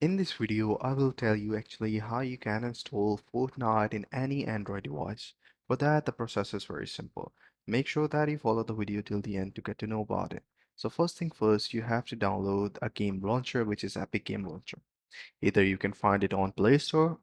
In this video, I will tell you actually how you can install Fortnite in any Android device. For that, the process is very simple. Make sure that you follow the video till the end to get to know about it. So first thing first, you have to download a game launcher, which is Epic Game Launcher. Either you can find it on Play Store.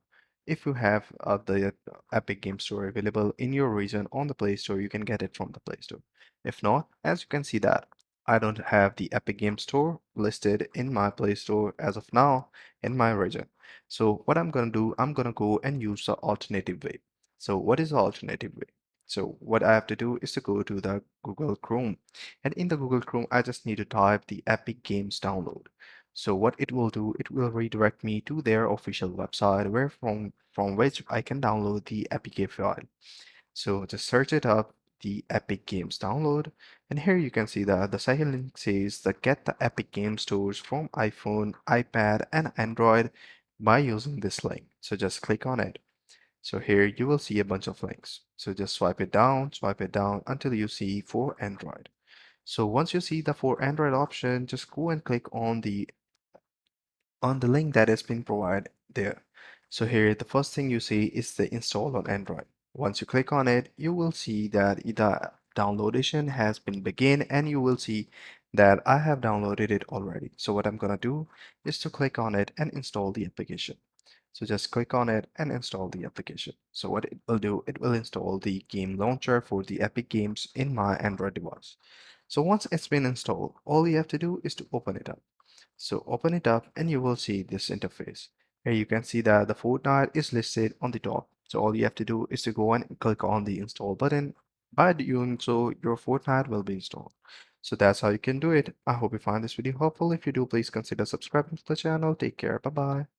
If you have the Epic Game Store available in your region on the Play Store, you can get it from the Play Store. If not, as you can see that I don't have the Epic Game Store listed in my Play Store as of now in my region. So what I'm going to do, I'm going to go and use the alternative way. So what is the alternative way? So what I have to do is to go to the Google Chrome. And in the Google Chrome, I just need to type the Epic Games download. So what it will do, it will redirect me to their official website where from which I can download the APK file. So just search it up, the Epic Games download, and here you can see that the second link says that get the Epic Game stores from iPhone, iPad, and Android by using this link. So just click on it. So here you will see a bunch of links. So just swipe it down until you see for Android. So once you see the for Android option, just go and click on the link that has been provided there. So here, the first thing you see is the install on Android. Once you click on it, you will see that the downloadation has been begin and you will see that I have downloaded it already. So what I'm gonna do is to click on it and install the application. So just click on it and install the application. So what it will do, it will install the game launcher for the Epic Games in my Android device. So once it's been installed, all you have to do is to open it up. So open it up and you will see this interface. Here you can see that the Fortnite is listed on the top. So all you have to do is to go and click on the install button. By doing so, your Fortnite will be installed. So that's how you can do it. I hope you find this video helpful. If you do, please consider subscribing to the channel. Take care. Bye bye.